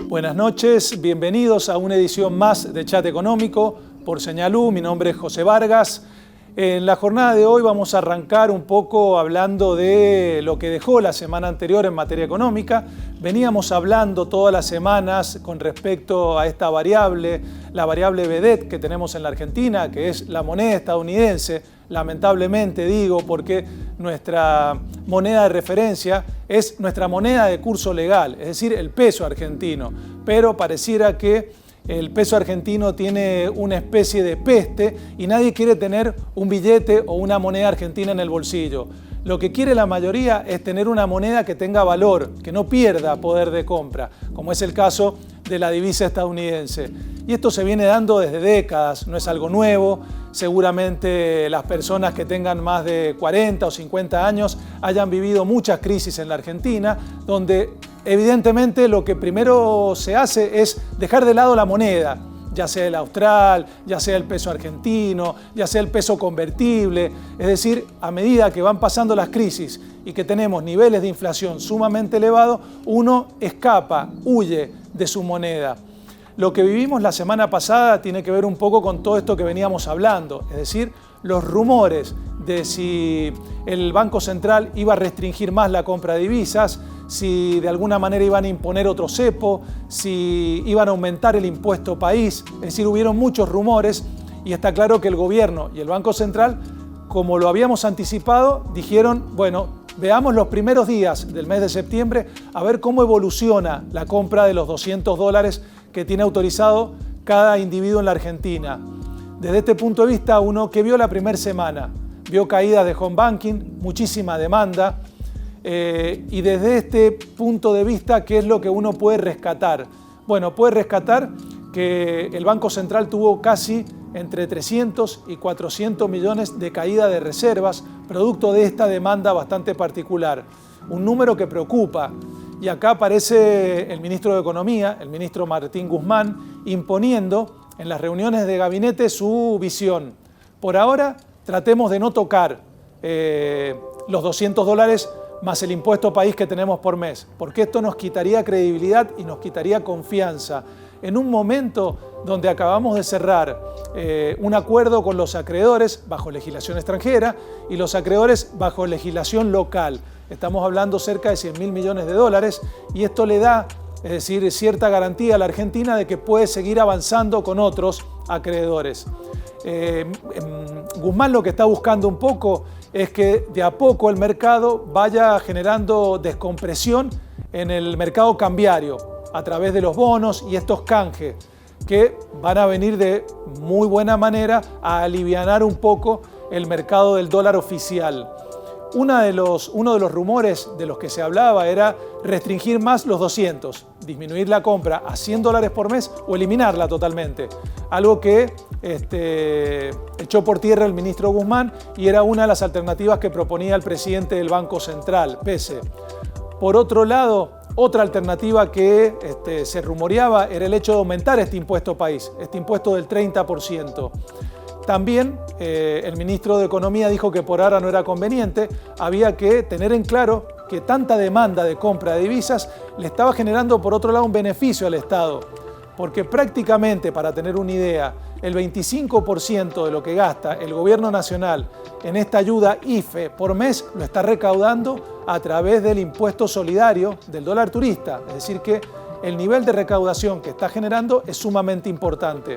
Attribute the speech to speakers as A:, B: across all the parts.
A: Buenas noches, bienvenidos a una edición más de Chat Económico por Señalú. Mi nombre es José Vargas. En la jornada de hoy vamos a arrancar un poco hablando de lo que dejó la semana anterior en materia económica. Veníamos hablando todas las semanas con respecto a esta variable, la variable vedette que tenemos en la Argentina, que es la moneda estadounidense. Lamentablemente digo, porque nuestra moneda de referencia es nuestra moneda de curso legal, es decir, el peso argentino. Pero pareciera que el peso argentino tiene una especie de peste y nadie quiere tener un billete o una moneda argentina en el bolsillo. Lo que quiere la mayoría es tener una moneda que tenga valor, que no pierda poder de compra, como es el caso de la divisa estadounidense. Y esto se viene dando desde décadas, no es algo nuevo. Seguramente las personas que tengan más de 40 o 50 años hayan vivido muchas crisis en la Argentina, donde evidentemente lo que primero se hace es dejar de lado la moneda, ya sea el austral, ya sea el peso argentino, ya sea el peso convertible. Es decir, a medida que van pasando las crisis y que tenemos niveles de inflación sumamente elevados, uno escapa, huye de su moneda. Lo que vivimos la semana pasada tiene que ver un poco con todo esto que veníamos hablando, es decir, los rumores de si el Banco Central iba a restringir más la compra de divisas, si de alguna manera iban a imponer otro cepo, si iban a aumentar el impuesto país. Es decir, hubieron muchos rumores y está claro que el gobierno y el Banco Central, como lo habíamos anticipado, dijeron, bueno, veamos los primeros días del mes de septiembre a ver cómo evoluciona la compra de los $200 que tiene autorizado cada individuo en la Argentina. Desde este punto de vista, uno que vio la primera semana, vio caídas de home banking, muchísima demanda, y desde este punto de vista, ¿qué es lo que uno puede rescatar? Bueno, puede rescatar que el Banco Central tuvo casi entre 300 y 400 millones de caída de reservas, producto de esta demanda bastante particular. Un número que preocupa. Y acá aparece el ministro de Economía, el ministro Martín Guzmán, imponiendo en las reuniones de gabinete su visión. Por ahora, tratemos de no tocar los $200 más el impuesto país que tenemos por mes, porque esto nos quitaría credibilidad y nos quitaría confianza. En un momento donde acabamos de cerrar un acuerdo con los acreedores bajo legislación extranjera y los acreedores bajo legislación local. Estamos hablando cerca de 100.000 millones de dólares y esto le da, es decir, cierta garantía a la Argentina de que puede seguir avanzando con otros acreedores. Guzmán lo que está buscando un poco es que de a poco el mercado vaya generando descompresión en el mercado cambiario a través de los bonos y estos canjes que van a venir de muy buena manera a alivianar un poco el mercado del dólar oficial. Uno de los rumores de los que se hablaba era restringir más los 200, disminuir la compra a $100 por mes o eliminarla totalmente. Algo que echó por tierra el ministro Guzmán y era una de las alternativas que proponía el presidente del Banco Central, Pese. Por otro lado, otra alternativa que se rumoreaba era el hecho de aumentar este impuesto país, este impuesto del 30%. También el ministro de Economía dijo que por ahora no era conveniente, había que tener en claro que tanta demanda de compra de divisas le estaba generando por otro lado un beneficio al Estado, porque prácticamente, para tener una idea, el 25% de lo que gasta el gobierno nacional en esta ayuda IFE por mes lo está recaudando a través del impuesto solidario del dólar turista, es decir que el nivel de recaudación que está generando es sumamente importante.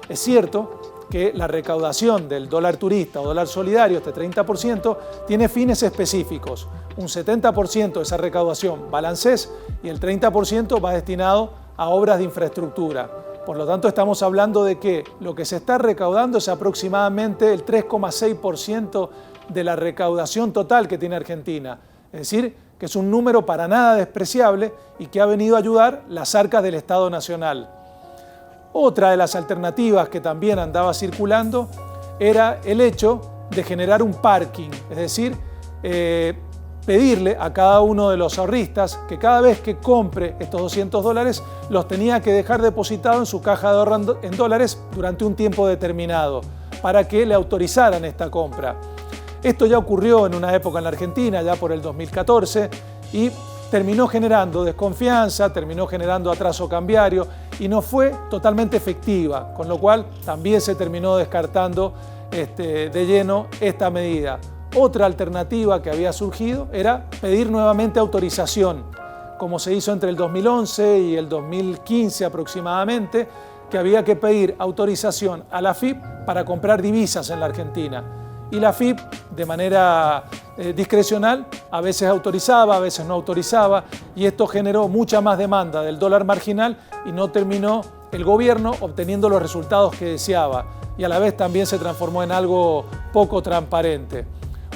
A: Es cierto que la recaudación del dólar turista o dólar solidario, este 30%, tiene fines específicos. Un 70% de esa recaudación va al ANSES y el 30% va destinado a obras de infraestructura. Por lo tanto, estamos hablando de que lo que se está recaudando es aproximadamente el 3,6% de la recaudación total que tiene Argentina. Es decir, que es un número para nada despreciable y que ha venido a ayudar las arcas del Estado Nacional. Otra de las alternativas que también andaba circulando era el hecho de generar un parking, es decir, pedirle a cada uno de los ahorristas que cada vez que compre estos $200 los tenía que dejar depositados en su caja de ahorro en dólares durante un tiempo determinado para que le autorizaran esta compra. Esto ya ocurrió en una época en la Argentina, ya por el 2014, y terminó generando desconfianza, terminó generando atraso cambiario y no fue totalmente efectiva, con lo cual también se terminó descartando de lleno esta medida. Otra alternativa que había surgido era pedir nuevamente autorización, como se hizo entre el 2011 y el 2015 aproximadamente, que había que pedir autorización a la AFIP para comprar divisas en la Argentina. Y la AFIP, de manera discrecional, a veces autorizaba, a veces no autorizaba, y esto generó mucha más demanda del dólar marginal y no terminó el gobierno obteniendo los resultados que deseaba, y a la vez también se transformó en algo poco transparente.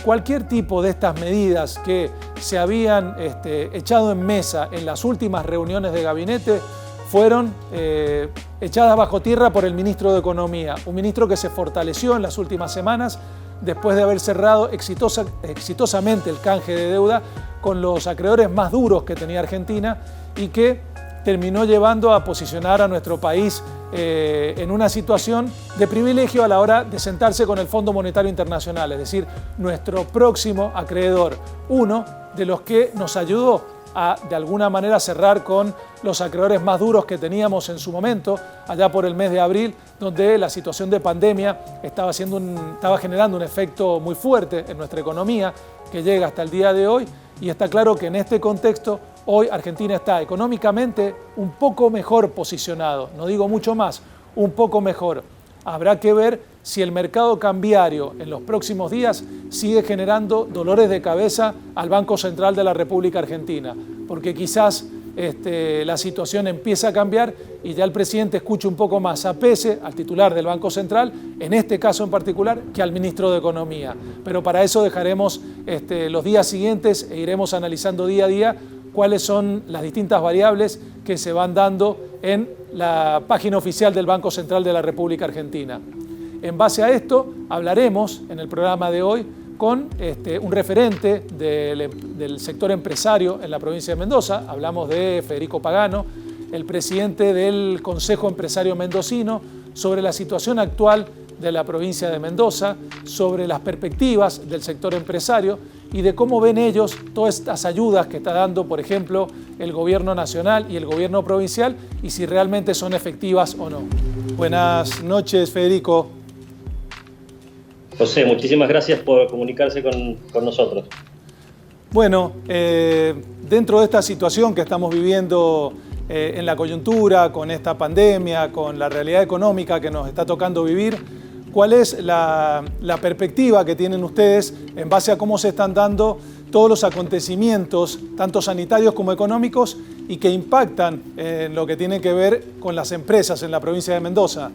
A: Cualquier tipo de estas medidas que se habían echado en mesa en las últimas reuniones de gabinete fueron echadas bajo tierra por el ministro de Economía, un ministro que se fortaleció en las últimas semanas después de haber cerrado exitosamente el canje de deuda con los acreedores más duros que tenía Argentina y que terminó llevando a posicionar a nuestro país en una situación de privilegio a la hora de sentarse con el Fondo Monetario Internacional, es decir, nuestro próximo acreedor, uno de los que nos ayudó a de alguna manera cerrar con los acreedores más duros que teníamos en su momento, allá por el mes de abril, donde la situación de pandemia estaba generando un efecto muy fuerte en nuestra economía que llega hasta el día de hoy, y está claro que en este contexto hoy Argentina está económicamente un poco mejor posicionado, no digo mucho más, un poco mejor. Habrá que ver si el mercado cambiario en los próximos días sigue generando dolores de cabeza al Banco Central de la República Argentina, porque quizás la situación empieza a cambiar y ya el presidente escucha un poco más a Pese, al titular del Banco Central, en este caso en particular, que al ministro de Economía. Pero para eso dejaremos los días siguientes e iremos analizando día a día cuáles son las distintas variables que se van dando en la página oficial del Banco Central de la República Argentina. En base a esto, hablaremos en el programa de hoy con un referente del sector empresario en la provincia de Mendoza. Hablamos de Federico Pagano, el presidente del Consejo Empresario Mendocino, sobre la situación actual de la provincia de Mendoza, sobre las perspectivas del sector empresario y de cómo ven ellos todas estas ayudas que está dando, por ejemplo, el gobierno nacional y el gobierno provincial, y si realmente son efectivas o no. Buenas noches, Federico.
B: José, muchísimas gracias por comunicarse con nosotros.
A: Bueno, dentro de esta situación que estamos viviendo en la coyuntura, con esta pandemia, con la realidad económica que nos está tocando vivir, ¿cuál es la perspectiva que tienen ustedes en base a cómo se están dando todos los acontecimientos, tanto sanitarios como económicos, y que impactan en lo que tiene que ver con las empresas en la provincia de Mendoza?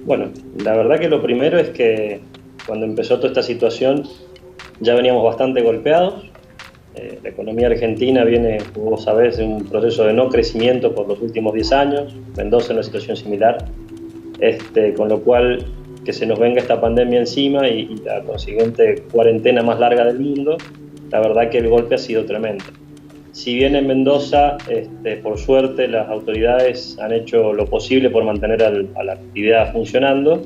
B: Bueno, la verdad que lo primero es que cuando empezó toda esta situación ya veníamos bastante golpeados. La economía argentina viene, como vos sabés, de un proceso de no crecimiento por los últimos 10 años, Mendoza en una situación similar, con lo cual que se nos venga esta pandemia encima y la consiguiente cuarentena más larga del mundo, la verdad que el golpe ha sido tremendo. Si bien en Mendoza, por suerte, las autoridades han hecho lo posible por mantener a la actividad funcionando,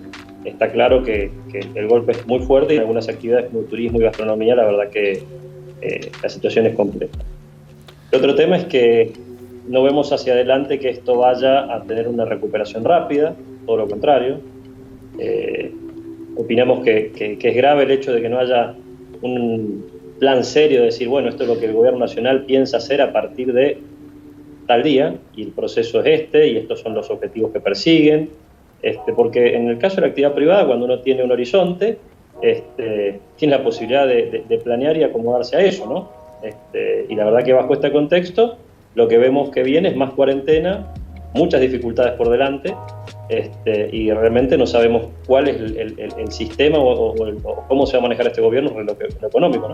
B: está claro que el golpe es muy fuerte y en algunas actividades como turismo y gastronomía, la verdad que la situación es compleja. El otro tema es que no vemos hacia adelante que esto vaya a tener una recuperación rápida, todo lo contrario. Opinamos que es grave el hecho de que no haya un plan serio de decir, bueno, esto es lo que el gobierno nacional piensa hacer a partir de tal día, y el proceso es y estos son los objetivos que persiguen, porque en el caso de la actividad privada, cuando uno tiene un horizonte, tiene la posibilidad de planear y acomodarse a eso, ¿no? Y la verdad que bajo este contexto, lo que vemos que viene es más cuarentena, muchas dificultades por delante, y realmente no sabemos cuál es el sistema o cómo se va a manejar este gobierno en lo económico, ¿no?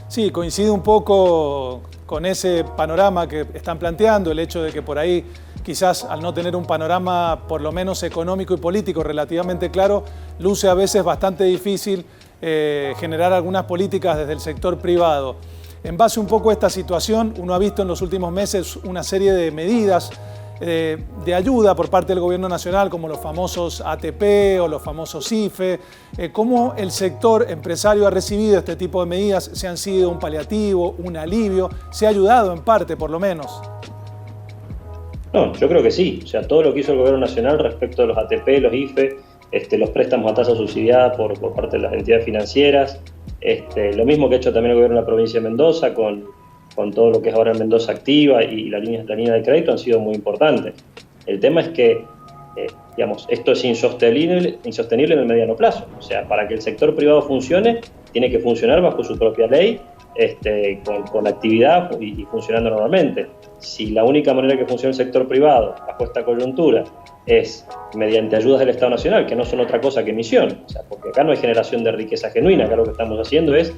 A: Sí, coincide un poco con ese panorama que están planteando, el hecho de que por ahí quizás al no tener un panorama por lo menos económico y político relativamente claro, luce a veces bastante difícil generar algunas políticas desde el sector privado. En base un poco a esta situación, uno ha visto en los últimos meses una serie de medidas de ayuda por parte del gobierno nacional, como los famosos ATP o los famosos IFE. ¿Cómo el sector empresario ha recibido este tipo de medidas? ¿Se han sido un paliativo, un alivio? ¿Se ha ayudado en parte, por lo menos?
B: No, yo creo que sí. O sea, todo lo que hizo el gobierno nacional respecto a los ATP, los IFE, los préstamos a tasa subsidiada por parte de las entidades financieras, lo mismo que ha hecho también el gobierno de la provincia de Mendoza con todo lo que es ahora Mendoza Activa y la línea de crédito han sido muy importantes. El tema es que, esto es insostenible en el mediano plazo. O sea, para que el sector privado funcione, tiene que funcionar bajo su propia ley, con actividad y funcionando normalmente. Si la única manera que funcione el sector privado bajo esta coyuntura es mediante ayudas del Estado Nacional, que no son otra cosa que emisión, o sea, porque acá no hay generación de riqueza genuina, acá lo que estamos haciendo es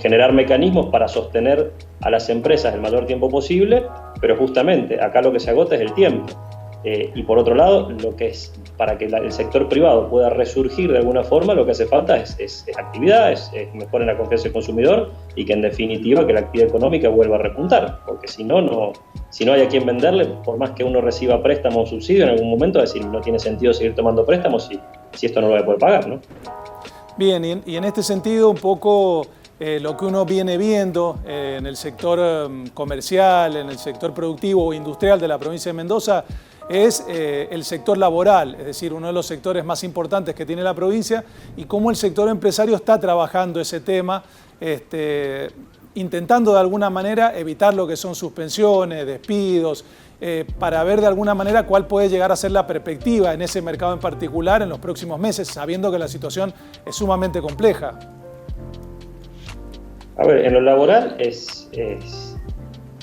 B: generar mecanismos para sostener a las empresas el mayor tiempo posible, pero justamente acá lo que se agota es el tiempo. Y por otro lado, lo que es para que el sector privado pueda resurgir de alguna forma, lo que hace falta es actividad, es mejora en la confianza del consumidor y que en definitiva que la actividad económica vuelva a repuntar, porque si no hay a quien venderle, por más que uno reciba préstamo o subsidio, en algún momento va a decir no tiene sentido seguir tomando préstamos si esto no lo va a poder pagar, ¿no?
A: Bien, y en este sentido un poco lo que uno viene viendo en el sector comercial, en el sector productivo o industrial de la provincia de Mendoza es el sector laboral, es decir, uno de los sectores más importantes que tiene la provincia y cómo el sector empresario está trabajando ese tema, intentando de alguna manera evitar lo que son suspensiones, despidos, para ver de alguna manera cuál puede llegar a ser la perspectiva en ese mercado en particular en los próximos meses, sabiendo que la situación es sumamente compleja.
B: A ver, en lo laboral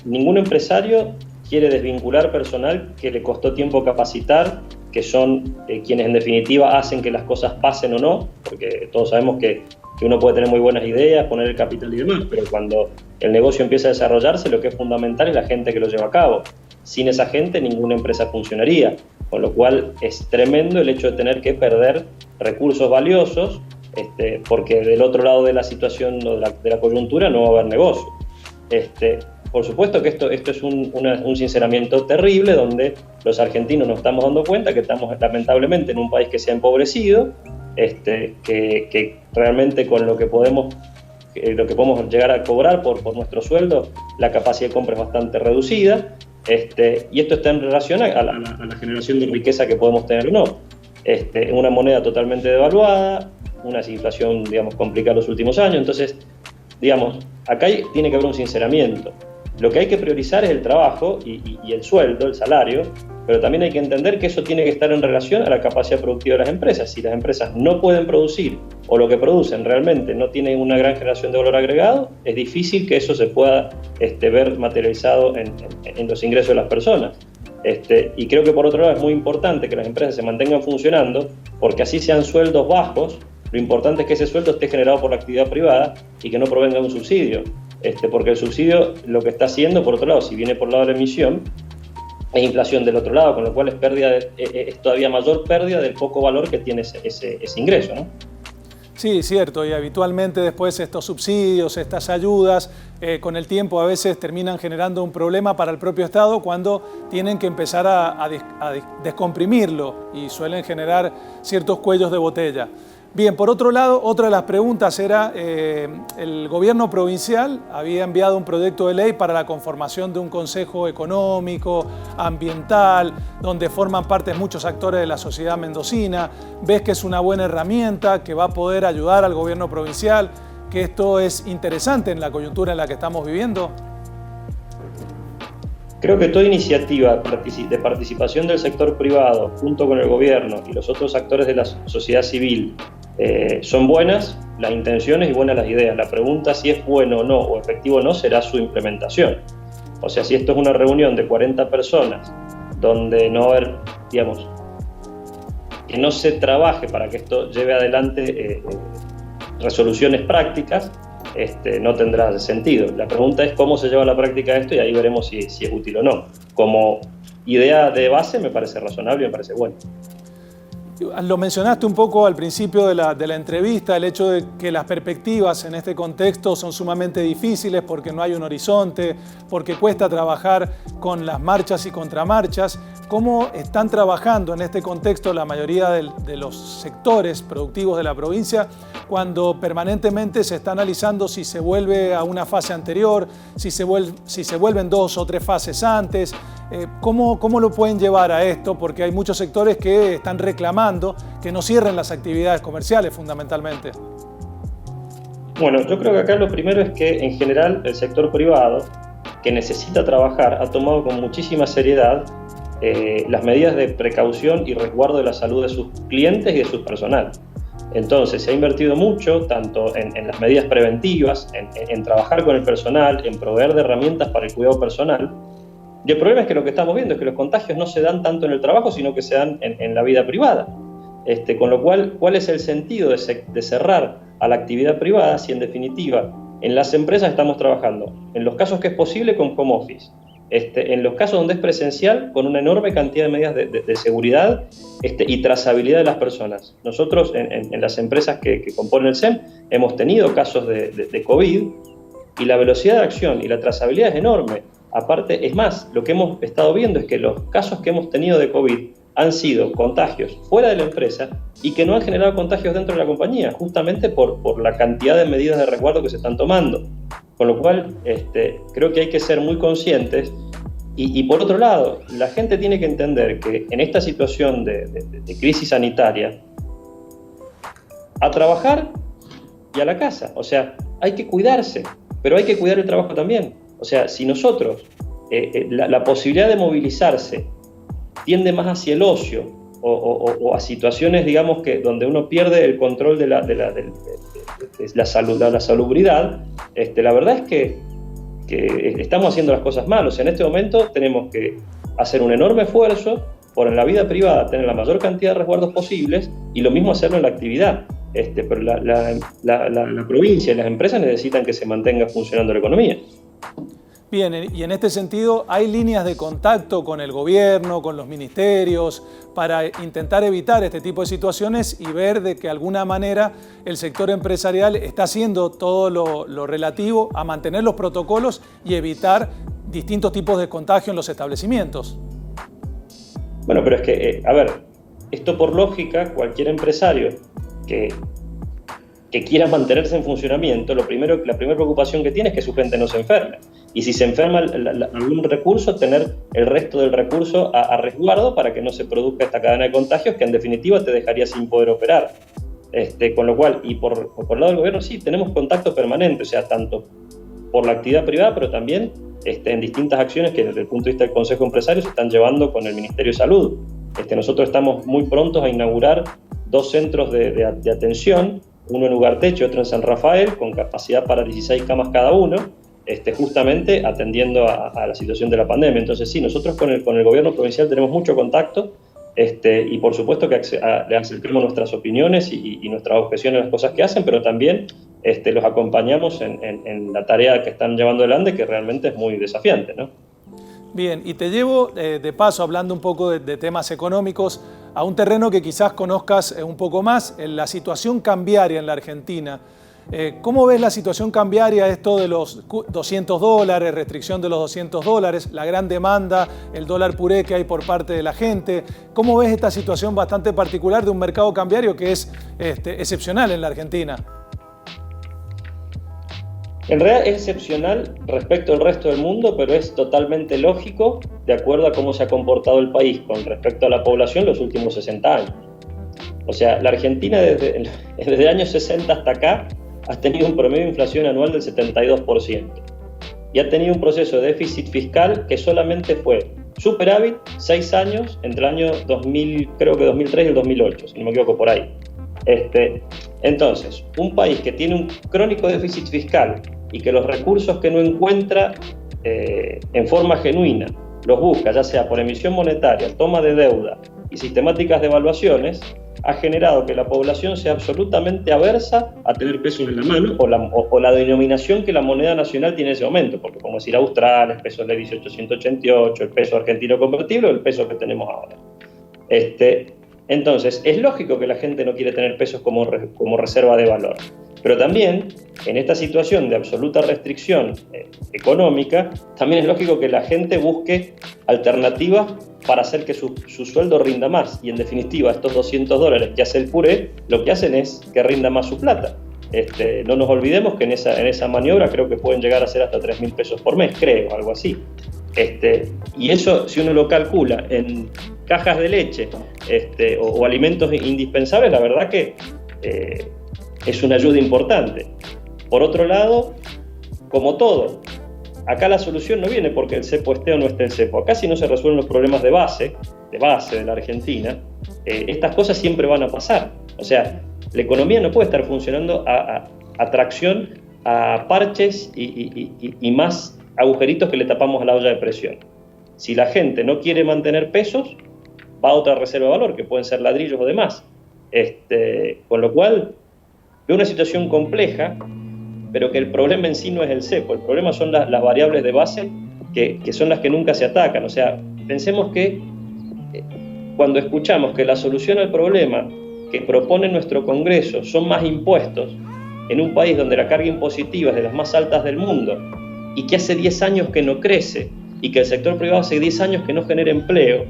B: ningún empresario quiere desvincular personal que le costó tiempo capacitar, que son quienes en definitiva hacen que las cosas pasen o no, porque todos sabemos que uno puede tener muy buenas ideas, poner el capital y demás, pero cuando el negocio empieza a desarrollarse, lo que es fundamental es la gente que lo lleva a cabo. Sin esa gente, ninguna empresa funcionaría, con lo cual es tremendo el hecho de tener que perder recursos valiosos, porque del otro lado de la situación de la coyuntura no va a haber negocio. Por supuesto que esto es un sinceramiento terrible, donde los argentinos nos estamos dando cuenta que estamos lamentablemente en un país que se ha empobrecido, que realmente con lo que podemos llegar a cobrar por nuestro sueldo, la capacidad de compra es bastante reducida, y esto está en relación a la generación de riqueza que podemos tener o no. Una moneda totalmente devaluada, una inflación, complicada en los últimos años, entonces, acá tiene que haber un sinceramiento. Lo que hay que priorizar es el trabajo y el sueldo, el salario, pero también hay que entender que eso tiene que estar en relación a la capacidad productiva de las empresas. Si las empresas no pueden producir o lo que producen realmente no tiene una gran generación de valor agregado, es difícil que eso se pueda ver materializado en los ingresos de las personas. Y creo que por otro lado es muy importante que las empresas se mantengan funcionando, porque así sean sueldos bajos, lo importante es que ese sueldo esté generado por la actividad privada y que no provenga de un subsidio. Porque el subsidio lo que está haciendo, por otro lado, si viene por el lado de la emisión, es inflación del otro lado, con lo cual es todavía mayor pérdida del poco valor que tiene ese ingreso, ¿no?
A: Sí, cierto, y habitualmente después estos subsidios, estas ayudas, con el tiempo a veces terminan generando un problema para el propio Estado cuando tienen que empezar a descomprimirlo y suelen generar ciertos cuellos de botella. Bien, por otro lado, otra de las preguntas era, el gobierno provincial había enviado un proyecto de ley para la conformación de un consejo económico, ambiental, donde forman parte muchos actores de la sociedad mendocina. ¿Ves que es una buena herramienta que va a poder ayudar al gobierno provincial? ¿Que esto es interesante en la coyuntura en la que estamos viviendo?
B: Creo que toda iniciativa de participación del sector privado junto con el gobierno y los otros actores de la sociedad civil son buenas las intenciones y buenas las ideas. La pregunta si es bueno o no, o efectivo o no, será su implementación. O sea, si esto es una reunión de 40 personas donde no haber, que no se trabaje para que esto lleve adelante resoluciones prácticas, no tendrá sentido. La pregunta es cómo se lleva a la práctica esto y ahí veremos si es útil o no. Como idea de base me parece razonable y me parece bueno.
A: Lo mencionaste un poco al principio de la entrevista, el hecho de que las perspectivas en este contexto son sumamente difíciles porque no hay un horizonte, porque cuesta trabajar con las marchas y contramarchas. ¿Cómo están trabajando en este contexto la mayoría de los sectores productivos de la provincia cuando permanentemente se está analizando si se vuelve a una fase anterior, si se vuelven 2 o 3 fases antes? ¿Cómo lo pueden llevar a esto? Porque hay muchos sectores que están reclamando que no cierren las actividades comerciales fundamentalmente.
B: Bueno, yo creo que acá lo primero es que en general el sector privado, que necesita trabajar, ha tomado con muchísima seriedad las medidas de precaución y resguardo de la salud de sus clientes y de su personal. Entonces se ha invertido mucho, tanto en las medidas preventivas, en trabajar con el personal, en proveer de herramientas para el cuidado personal. Y el problema es que lo que estamos viendo es que los contagios no se dan tanto en el trabajo, sino que se dan en la vida privada. Con lo cual, ¿cuál es el sentido de cerrar a la actividad privada si en definitiva en las empresas estamos trabajando, en los casos que es posible, con home office? En los casos donde es presencial, con una enorme cantidad de medidas de seguridad y trazabilidad de las personas. Nosotros en las empresas que componen el SEM hemos tenido casos de COVID y la velocidad de acción y la trazabilidad es enorme. Aparte, es más, lo que hemos estado viendo es que los casos que hemos tenido de COVID han sido contagios fuera de la empresa y que no han generado contagios dentro de la compañía, justamente por la cantidad de medidas de resguardo que se están tomando. Con lo cual, creo que hay que ser muy conscientes y por otro lado, la gente tiene que entender que en esta situación de crisis sanitaria, a trabajar y a la casa. O sea, hay que cuidarse, pero hay que cuidar el trabajo también. O sea, si nosotros, la posibilidad de movilizarse tiende más hacia el ocio o a situaciones, digamos, donde uno pierde el control de la salubridad, la verdad es que estamos haciendo las cosas mal. O sea, en este momento tenemos que hacer un enorme esfuerzo por en la vida privada tener la mayor cantidad de resguardos posibles y lo mismo hacerlo en la actividad. Pero la provincia y las empresas necesitan que se mantenga funcionando la economía.
A: Bien, y en este sentido, ¿hay líneas de contacto con el gobierno, con los ministerios, para intentar evitar este tipo de situaciones y ver de que de alguna manera el sector empresarial está haciendo todo lo relativo a mantener los protocolos y evitar distintos tipos de contagio en los establecimientos?
B: Bueno, pero es que, esto por lógica, cualquier empresario que quiera mantenerse en funcionamiento, la primera preocupación que tiene es que su gente no se enferme. Y si se enferma algún recurso, tener el resto del recurso a resguardo para que no se produzca esta cadena de contagios que en definitiva te dejaría sin poder operar. Con lo cual, y por el lado del gobierno, sí, tenemos contacto permanente, o sea, tanto por la actividad privada, pero también en distintas acciones que desde el punto de vista del Consejo Empresario se están llevando con el Ministerio de Salud. Nosotros estamos muy prontos a inaugurar 2 centros de atención, uno en Ugarteche y otro en San Rafael, con capacidad para 16 camas cada uno, justamente atendiendo a la situación de la pandemia. Entonces sí, nosotros con el gobierno provincial tenemos mucho contacto y por supuesto que le acercamos nuestras opiniones y nuestras objeciones a las cosas que hacen, pero también los acompañamos en la tarea que están llevando adelante, que realmente es muy desafiante, ¿no?
A: Bien, y te llevo de paso, hablando un poco de temas económicos, a un terreno que quizás conozcas un poco más, la situación cambiaria en la Argentina. ¿Cómo ves la situación cambiaria, esto de los $200, restricción de los $200, la gran demanda, el dólar puré que hay por parte de la gente? ¿Cómo ves esta situación bastante particular de un mercado cambiario que es excepcional en la Argentina?
B: En realidad es excepcional respecto al resto del mundo, pero es totalmente lógico de acuerdo a cómo se ha comportado el país con respecto a la población los últimos 60 años. O sea, la Argentina desde el año 60 hasta acá ha tenido un promedio de inflación anual del 72% y ha tenido un proceso de déficit fiscal que solamente fue superávit 6 años entre el año 2000, creo que 2003 y el 2008, si no me equivoco por ahí. Entonces, un país que tiene un crónico déficit fiscal y que los recursos que no encuentra en forma genuina los busca, ya sea por emisión monetaria, toma de deuda y sistemáticas devaluaciones, ha generado que la población sea absolutamente aversa a tener pesos en la mano o la denominación que la moneda nacional tiene en ese momento, porque como decir Austral, el peso ley 1888, el peso argentino convertible, el peso que tenemos ahora. Entonces, es lógico que la gente no quiere tener pesos como reserva de valor, pero también en esta situación de absoluta restricción económica, también es lógico que la gente busque alternativas para hacer que su sueldo rinda más, y en definitiva estos $200 que hace el puré, lo que hacen es que rinda más su plata. No nos olvidemos que en esa maniobra creo que pueden llegar a ser hasta 3.000 pesos por mes, creo, algo así. Y eso, si uno lo calcula en cajas de leche o alimentos indispensables, la verdad que es una ayuda importante. Por otro lado, como todo, acá la solución no viene porque el cepo esté o no esté el cepo. Acá, si no se resuelven los problemas de base de la Argentina, estas cosas siempre van a pasar. O sea, la economía no puede estar funcionando a tracción, a parches y más agujeritos que le tapamos a la olla de presión. Si la gente no quiere mantener pesos, va a otra reserva de valor, que pueden ser ladrillos o demás. Con lo cual, veo una situación compleja, pero que el problema en sí no es el cepo, el problema son las variables de base que son las que nunca se atacan. O sea, pensemos que cuando escuchamos que la solución al problema que propone nuestro Congreso son más impuestos en un país donde la carga impositiva es de las más altas del mundo y que hace 10 años que no crece y que el sector privado hace 10 años que no genera empleo,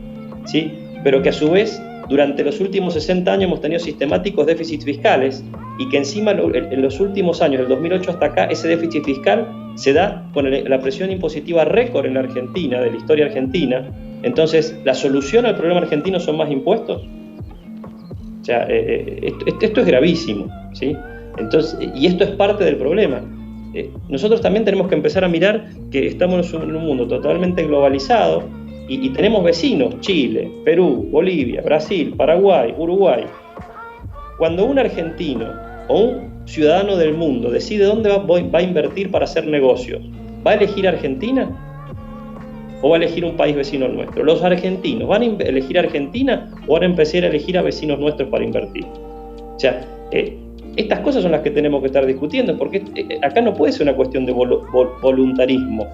B: ¿sí? Pero que a su vez durante los últimos 60 años hemos tenido sistemáticos déficits fiscales y que encima en los últimos años, del 2008 hasta acá, ese déficit fiscal se da con la presión impositiva récord en la Argentina, de la historia argentina. Entonces, ¿la solución al problema argentino son más impuestos? O sea, esto es gravísimo, ¿sí? Entonces, y esto es parte del problema. Nosotros también tenemos que empezar a mirar que estamos en un mundo totalmente globalizado y tenemos vecinos, Chile, Perú, Bolivia, Brasil, Paraguay, Uruguay. Cuando un argentino o un ciudadano del mundo decide dónde va a invertir para hacer negocios, ¿va a elegir Argentina o va a elegir un país vecino nuestro? ¿Los argentinos van a elegir Argentina o van a empezar a elegir a vecinos nuestros para invertir? O sea, estas cosas son las que tenemos que estar discutiendo, porque acá no puede ser una cuestión de voluntarismo.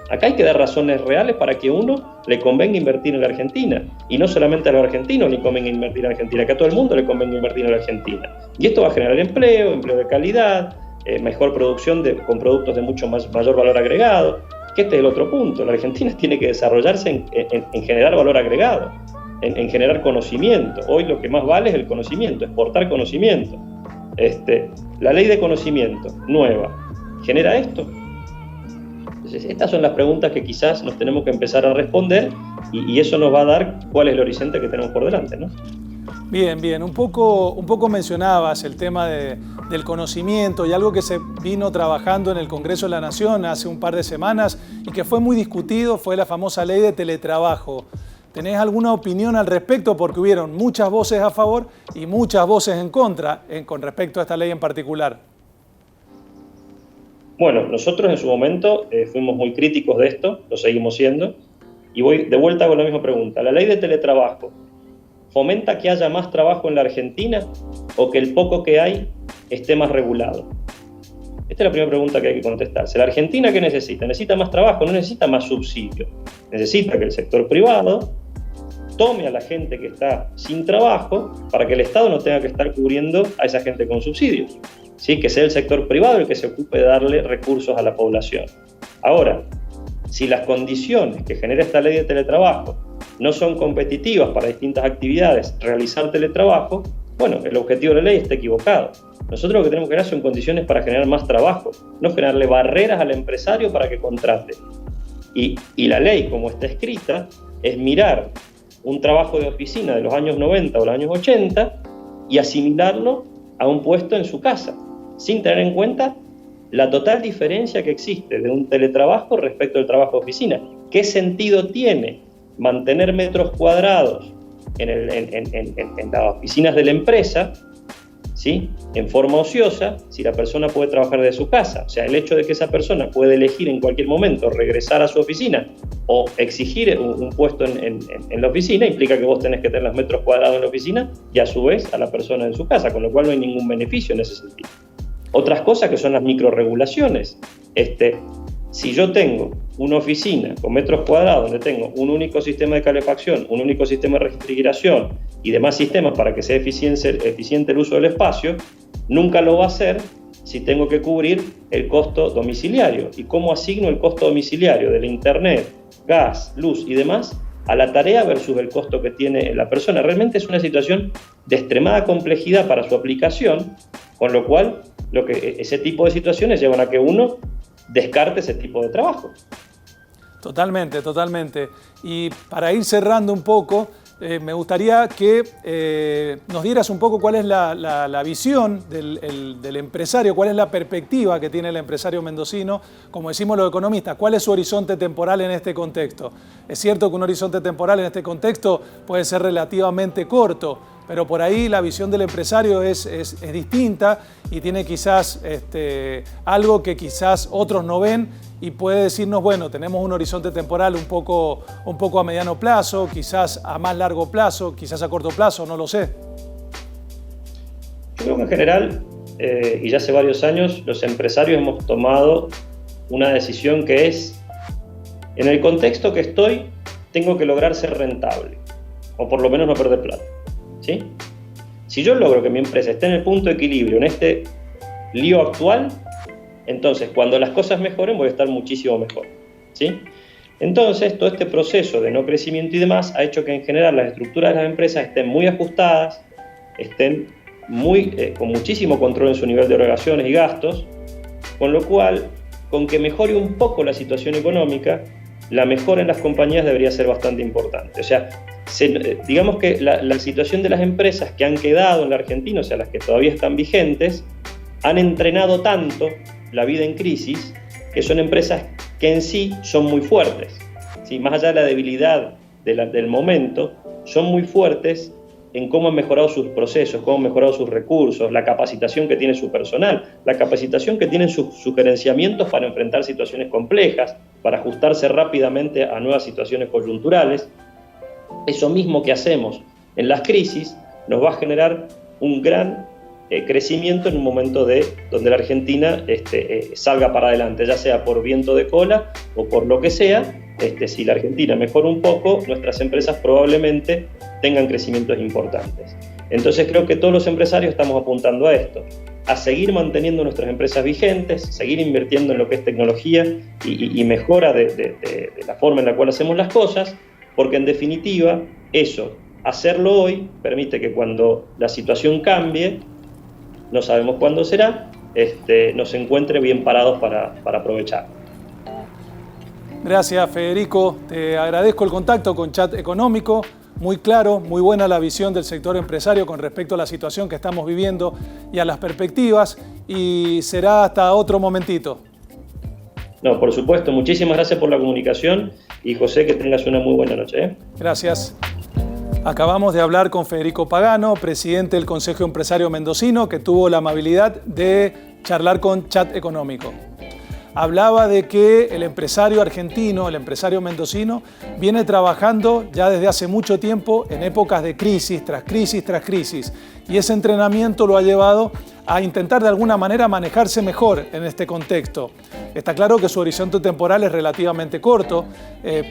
B: Acá hay que dar razones reales para que uno le convenga invertir en la Argentina. Y no solamente a los argentinos le convenga invertir en Argentina, que a todo el mundo le convenga invertir en la Argentina. Y esto va a generar empleo de calidad, mejor producción con productos de mayor valor agregado. Que este es el otro punto. La Argentina tiene que desarrollarse en generar valor agregado, en generar conocimiento. Hoy lo que más vale es el conocimiento, exportar conocimiento. La ley de conocimiento nueva, ¿genera esto? Entonces, estas son las preguntas que quizás nos tenemos que empezar a responder y eso nos va a dar cuál es el horizonte que tenemos por delante, ¿no?
A: Bien. Un poco mencionabas el tema del conocimiento y algo que se vino trabajando en el Congreso de la Nación hace un par de semanas y que fue muy discutido, fue la famosa ley de teletrabajo. ¿Tenés alguna opinión al respecto? Porque hubieron muchas voces a favor y muchas voces en contra con respecto a esta ley en particular.
B: Bueno, nosotros en su momento fuimos muy críticos de esto, lo seguimos siendo, y voy de vuelta con la misma pregunta. ¿La ley de teletrabajo fomenta que haya más trabajo en la Argentina o que el poco que hay esté más regulado? Esta es la primera pregunta que hay que contestarse. ¿La Argentina qué necesita? ¿Necesita más trabajo? No necesita más subsidio. Necesita que el sector privado tome a la gente que está sin trabajo para que el Estado no tenga que estar cubriendo a esa gente con subsidios. ¿Sí? Que sea el sector privado el que se ocupe de darle recursos a la población. Ahora, si las condiciones que genera esta ley de teletrabajo no son competitivas para distintas actividades, realizar teletrabajo, bueno, el objetivo de la ley está equivocado. Nosotros lo que tenemos que crear son condiciones para generar más trabajo, no generarle barreras al empresario para que contrate. Y la ley, como está escrita, es mirar un trabajo de oficina de los años 90 o los años 80 y asimilarlo a un puesto en su casa, sin tener en cuenta la total diferencia que existe de un teletrabajo respecto al trabajo de oficina. ¿Qué sentido tiene mantener metros cuadrados en las oficinas de la empresa ¿sí? En forma ociosa, si la persona puede trabajar desde su casa. O sea, el hecho de que esa persona puede elegir en cualquier momento regresar a su oficina o exigir un puesto en la oficina implica que vos tenés que tener los metros cuadrados en la oficina y a su vez a la persona en su casa, con lo cual no hay ningún beneficio en ese sentido. Otras cosas que son las microregulaciones. Si yo tengo una oficina con metros cuadrados donde tengo un único sistema de calefacción, un único sistema de refrigeración y demás sistemas para que sea eficiente el uso del espacio, nunca lo va a hacer si tengo que cubrir el costo domiciliario. ¿Y cómo asigno el costo domiciliario del internet, gas, luz y demás a la tarea versus el costo que tiene la persona? Realmente es una situación de extremada complejidad para su aplicación, con lo cual ese tipo de situaciones llevan a que uno descarte ese tipo de trabajo.
A: Totalmente, totalmente. Y para ir cerrando un poco, me gustaría que nos dieras un poco cuál es la visión del empresario, cuál es la perspectiva que tiene el empresario mendocino, como decimos los economistas, cuál es su horizonte temporal en este contexto. Es cierto que un horizonte temporal en este contexto puede ser relativamente corto, pero por ahí la visión del empresario es distinta y tiene quizás algo que quizás otros no ven y puede decirnos, bueno, tenemos un horizonte temporal un poco a mediano plazo, quizás a más largo plazo, quizás a corto plazo, no lo sé.
B: Yo creo que en general, y ya hace varios años, los empresarios hemos tomado una decisión que es, en el contexto que estoy, tengo que lograr ser rentable, o por lo menos no perder plata. ¿Sí? Si yo logro que mi empresa esté en el punto de equilibrio, en este lío actual, entonces cuando las cosas mejoren voy a estar muchísimo mejor. ¿Sí? Entonces todo este proceso de no crecimiento y demás ha hecho que en general las estructuras de las empresas estén muy ajustadas, estén con muchísimo control en su nivel de erogaciones y gastos, con lo cual, con que mejore un poco la situación económica, la mejora en las compañías debería ser bastante importante. O sea, digamos que la situación de las empresas que han quedado en la Argentina, o sea, las que todavía están vigentes, han entrenado tanto la vida en crisis que son empresas que en sí son muy fuertes. ¿Sí? Más allá de la debilidad del momento, son muy fuertes en cómo han mejorado sus procesos, cómo han mejorado sus recursos, la capacitación que tiene su personal, la capacitación que tienen sus gerenciamientos para enfrentar situaciones complejas, para ajustarse rápidamente a nuevas situaciones coyunturales. Eso mismo que hacemos en las crisis nos va a generar un gran crecimiento en un momento donde la Argentina salga para adelante, ya sea por viento de cola o por lo que sea. Si la Argentina mejora un poco, nuestras empresas probablemente tengan crecimientos importantes. Entonces creo que todos los empresarios estamos apuntando a esto, a seguir manteniendo nuestras empresas vigentes, seguir invirtiendo en lo que es tecnología y mejora de la forma en la cual hacemos las cosas, porque en definitiva eso, hacerlo hoy, permite que cuando la situación cambie, no sabemos cuándo será, nos encuentre bien parados para aprovechar.
A: Gracias, Federico. Te agradezco el contacto con Chat Económico. Muy claro, muy buena la visión del sector empresario con respecto a la situación que estamos viviendo y a las perspectivas. Y será hasta otro momentito.
B: No, por supuesto. Muchísimas gracias por la comunicación y José, que tengas una muy buena noche.
A: Gracias. Acabamos de hablar con Federico Pagano, presidente del Consejo Empresario Mendocino, que tuvo la amabilidad de charlar con Chat Económico. Hablaba de que el empresario argentino, el empresario mendocino, viene trabajando ya desde hace mucho tiempo en épocas de crisis tras crisis tras crisis. Y ese entrenamiento lo ha llevado a intentar de alguna manera manejarse mejor en este contexto. Está claro que su horizonte temporal es relativamente corto,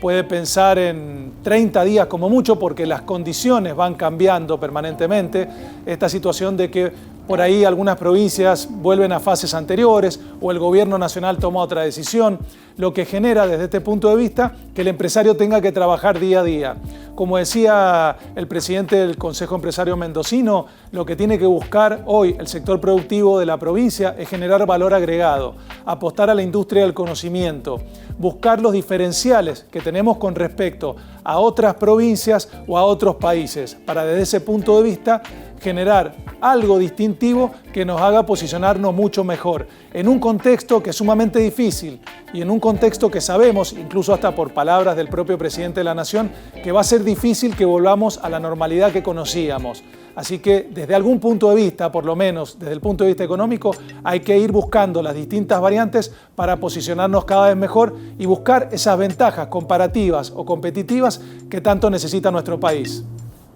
A: puede pensar en 30 días como mucho porque las condiciones van cambiando permanentemente. Esta situación de que por ahí algunas provincias vuelven a fases anteriores o el gobierno nacional toma otra decisión, lo que genera desde este punto de vista que el empresario tenga que trabajar día a día. Como decía el presidente del Consejo Empresario Mendocino, lo que tiene que buscar hoy el sector productivo de la provincia es generar valor agregado, apostar a la industria del conocimiento, buscar los diferenciales que tenemos con respecto a otras provincias o a otros países, para desde ese punto de vista generar algo distintivo que nos haga posicionarnos mucho mejor en un contexto que es sumamente difícil y en un contexto que sabemos, incluso hasta por palabras del propio presidente de la Nación, que va a ser difícil que volvamos a la normalidad que conocíamos. Así que desde algún punto de vista, por lo menos desde el punto de vista económico, hay que ir buscando las distintas variantes para posicionarnos cada vez mejor y buscar esas ventajas comparativas o competitivas que tanto necesita nuestro país.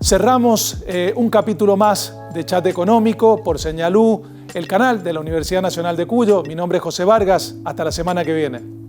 A: Cerramos un capítulo más de Chat Económico por Señalú, el canal de la Universidad Nacional de Cuyo. Mi nombre es José Vargas. Hasta la semana que viene.